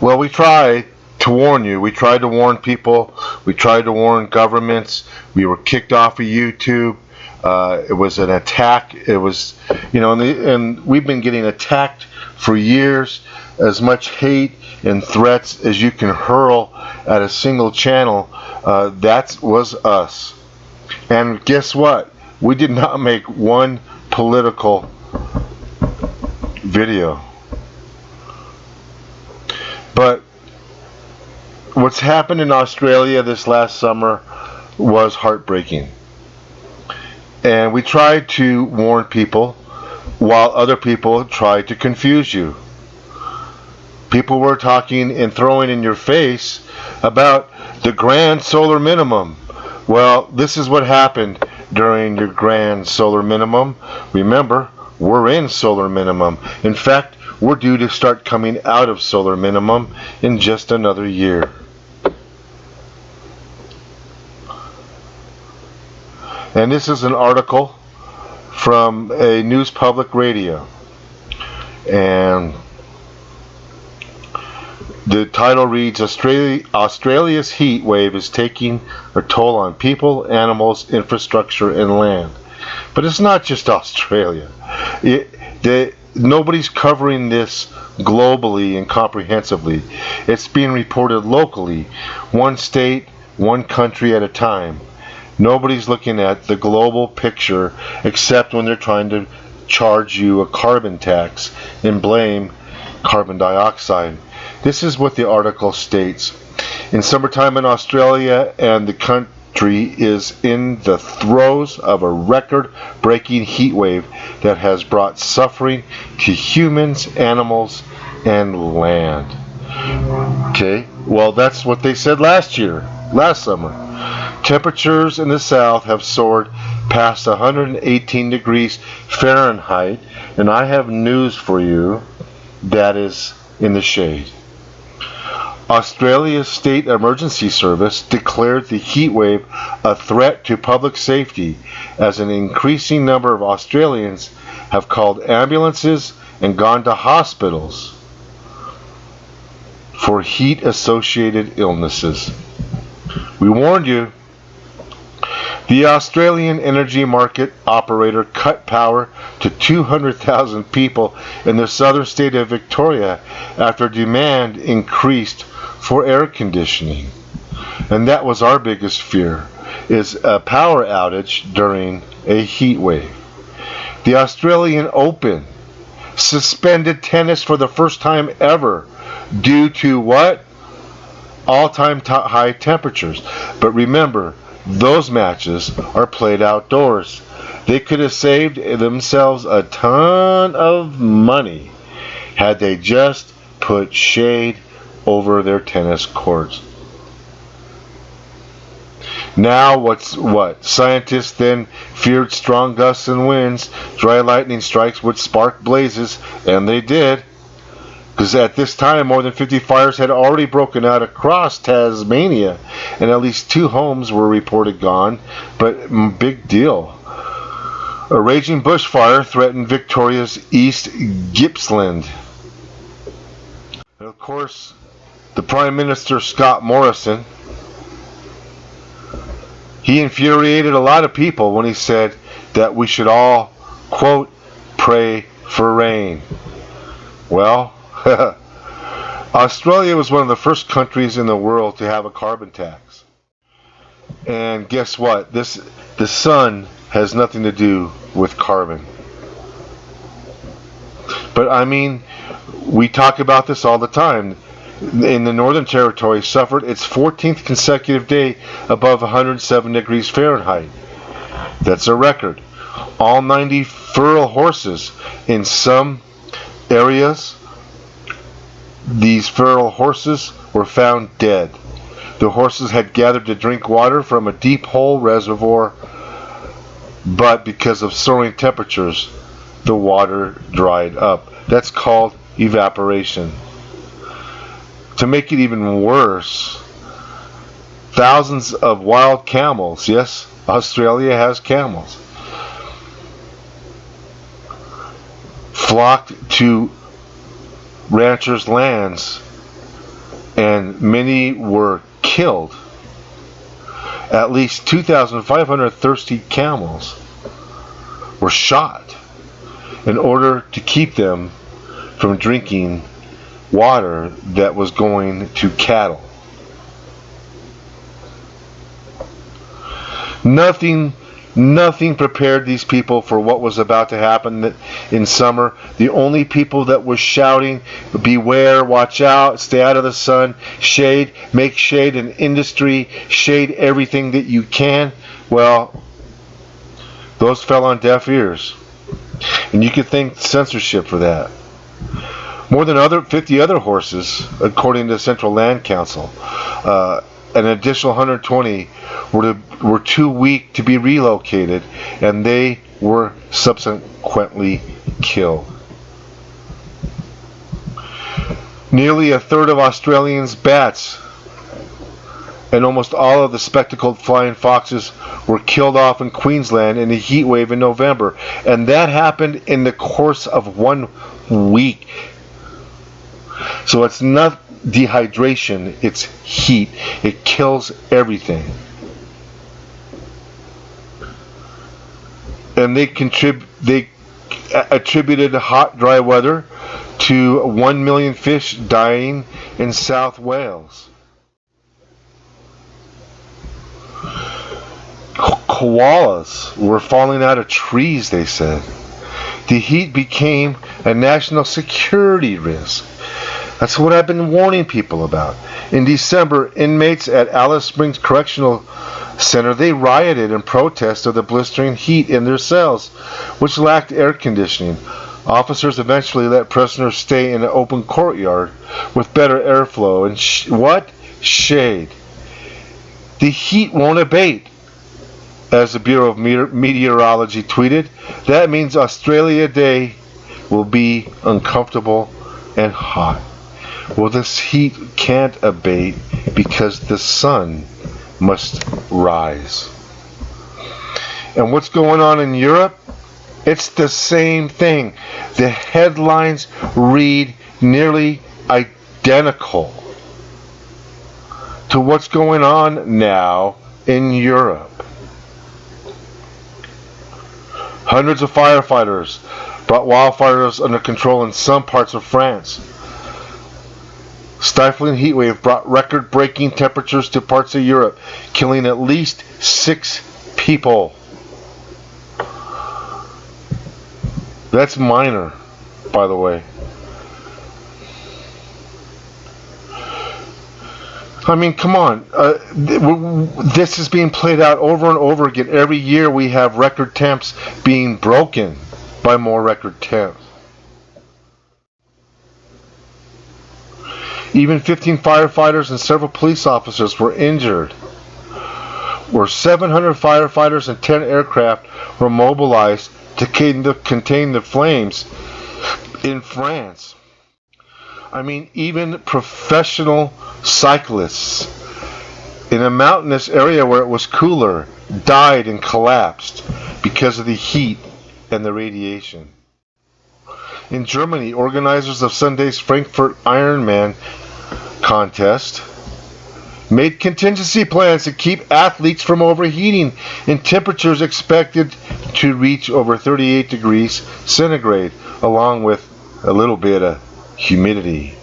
Well, we tried to warn you. We tried to warn people. We tried to warn governments. We were kicked off of YouTube. It was an attack. It was, and we've been getting attacked for years. As much hate and threats as you can hurl at a single channel, that was us. And guess what? We did not make one political video. But what's happened in Australia this last summer was heartbreaking. And we tried to warn people while other people tried to confuse you. People were talking and throwing in your face about the grand solar minimum. Well, this is what happened during your grand solar minimum. Remember, we're in solar minimum. In fact, we're due to start coming out of solar minimum in just another year. And this is an article from a News Public Radio. And the title reads, Australia's heat wave is taking a toll on people, animals, infrastructure, and land. But it's not just Australia. Nobody's covering this globally and comprehensively. It's being reported locally, one state, one country at a time. Nobody's looking at the global picture except when they're trying to charge you a carbon tax and blame carbon dioxide. This is what the article states. In summertime in Australia, and the country is in the throes of a record-breaking heat wave that has brought suffering to humans, animals, and land. Okay, well, that's what they said last summer. Temperatures in the south have soared past 118 degrees Fahrenheit, and I have news for you that is in the shade. Australia's State Emergency Service declared the heat wave a threat to public safety as an increasing number of Australians have called ambulances and gone to hospitals for heat-associated illnesses. We warned you. The Australian energy market operator cut power to 200,000 people in the southern state of Victoria after demand increased for air conditioning. And that was our biggest fear, is a power outage during a heat wave. The Australian Open suspended tennis for the first time ever due to what? All-time high temperatures. But remember, those matches are played outdoors. They could have saved themselves a ton of money had they just put shade over their tennis courts. Now what? Scientists then feared strong gusts and winds, dry lightning strikes would spark blazes, and they did. Because at this time, more than 50 fires had already broken out across Tasmania, and at least 2 homes were reported gone. But big deal. A raging bushfire threatened Victoria's East Gippsland. And of course, the Prime Minister, Scott Morrison, he infuriated a lot of people when he said that we should all, quote, pray for rain. Well, Australia was one of the first countries in the world to have a carbon tax. And guess what? The sun has nothing to do with carbon. But I mean, we talk about this all the time. In the Northern Territory suffered its 14th consecutive day above 107 degrees Fahrenheit. That's a record. All 90 feral horses in some areas, these feral horses were found dead. The horses had gathered to drink water from a deep hole reservoir, but because of soaring temperatures, the water dried up. That's called evaporation. To make it even worse, thousands of wild camels, yes, Australia has camels, flocked to ranchers' lands and many were killed. At least 2,500 thirsty camels were shot in order to keep them from drinking water that was going to cattle. Nothing prepared these people for what was about to happen in summer. The only people that were shouting, beware, watch out, stay out of the sun, shade, make shade an industry, shade everything that you can, well, those fell on deaf ears. And you could thank censorship for that. More than 50 other horses, according to the Central Land Council, an additional 120 were too weak to be relocated, and they were subsequently killed. Nearly a third of Australians' bats and almost all of the spectacled flying foxes were killed off in Queensland in a heat wave in November, and that happened in the course of 1 week. So it's not dehydration, it's heat. It kills everything. And they attributed hot, dry weather to 1 million fish dying in South Wales. Koalas were falling out of trees, they said. The heat became a national security risk. That's what I've been warning people about. In December, inmates at Alice Springs Correctional Center, they rioted in protest of the blistering heat in their cells, which lacked air conditioning. Officers eventually let prisoners stay in an open courtyard with better airflow and shade. The heat won't abate, as the Bureau of Meteorology tweeted. That means Australia Day will be uncomfortable and hot. Well, this heat can't abate because the sun must rise. And what's going on in Europe? It's the same thing. The headlines read nearly identical to what's going on now in Europe. Hundreds of firefighters brought wildfires under control in some parts of France. Stifling heat wave brought record-breaking temperatures to parts of Europe, killing at least 6 people. That's minor, by the way. I mean, come on. This is being played out over and over again. Every year we have record temps being broken by more record temps. Even 15 firefighters and several police officers were injured. Where 700 firefighters and 10 aircraft were mobilized to contain the flames in France. I mean, even professional cyclists in a mountainous area where it was cooler died and collapsed because of the heat and the radiation. In Germany, organizers of Sunday's Frankfurt Ironman contest made contingency plans to keep athletes from overheating in temperatures expected to reach over 38 degrees centigrade, along with a little bit of humidity.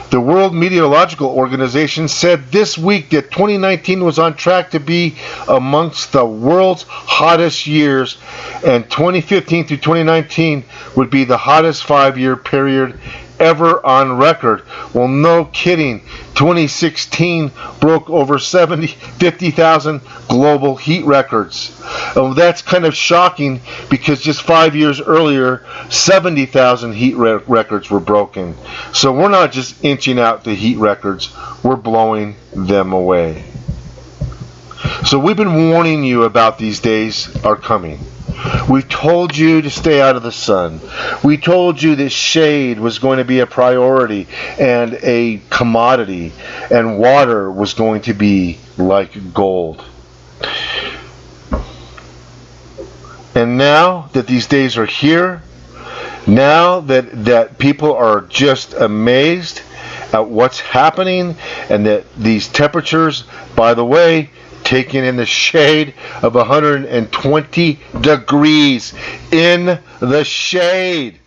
The World Meteorological Organization said this week that 2019 was on track to be amongst the world's hottest years, and 2015 through 2019 would be the hottest 5-year period ever on record. Well, no kidding. 2016 broke over 50,000 global heat records. That's kind of shocking because just 5 years earlier, 70,000 heat records were broken. So we're not just inching out the heat records, we're blowing them away. So we've been warning you about these days are coming. We told you to stay out of the sun. We told you that shade was going to be a priority and a commodity, and water was going to be like gold. And now that these days are here, Now that people are just amazed at what's happening, and that these temperatures, by the way, taken in the shade of 120 degrees in the shade.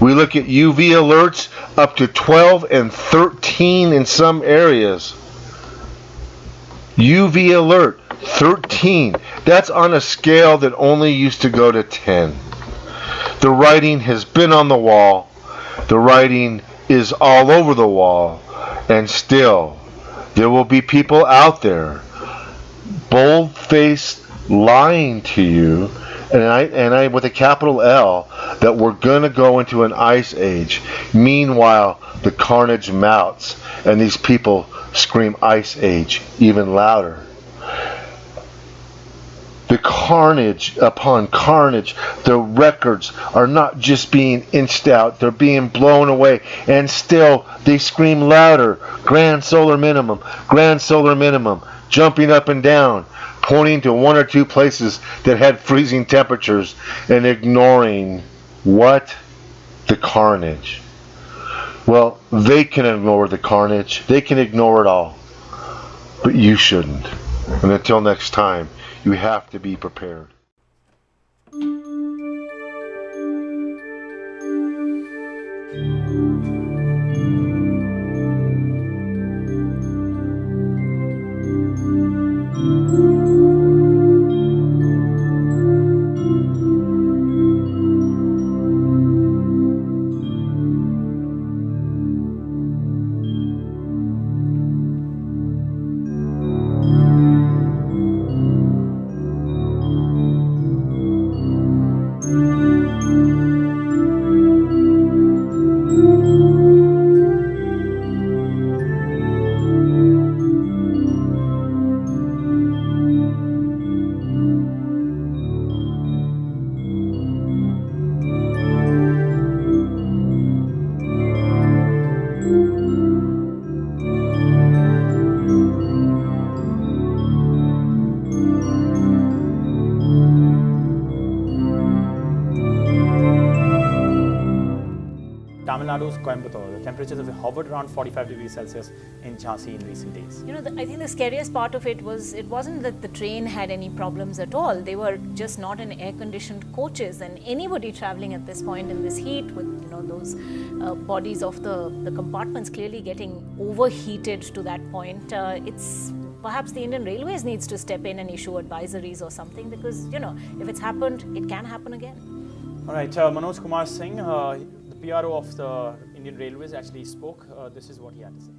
We look at UV alerts up to 12 and 13 in some areas. UV alert 13. That's on a scale that only used to go to 10. The writing has been on the wall. The writing is all over the wall. And still, there will be people out there bold-faced lying to you, and I with a capital L, that we're going to go into an ice age. Meanwhile, the carnage mounts, and these people scream ice age even louder. The carnage upon carnage, the records are not just being inched out, they're being blown away, and still they scream louder. Grand solar minimum, jumping up and down, pointing to one or two places that had freezing temperatures, and ignoring what? The carnage. Well, they can ignore the carnage, they can ignore it all, but you shouldn't. And until next time, you have to be prepared. Tamil Nadu's Coimbatore, the temperatures have hovered around 45 degrees Celsius in Jhansi in recent days. You know, I think the scariest part of it was, it wasn't that the train had any problems at all. They were just not in air-conditioned coaches, and anybody traveling at this point in this heat with, you know, those bodies of the compartments clearly getting overheated to that point, it's perhaps the Indian Railways needs to step in and issue advisories or something, because, you know, if it's happened, it can happen again. All right, Manoj Kumar Singh, the PRO of the Indian Railways, actually spoke. This is what he had to say.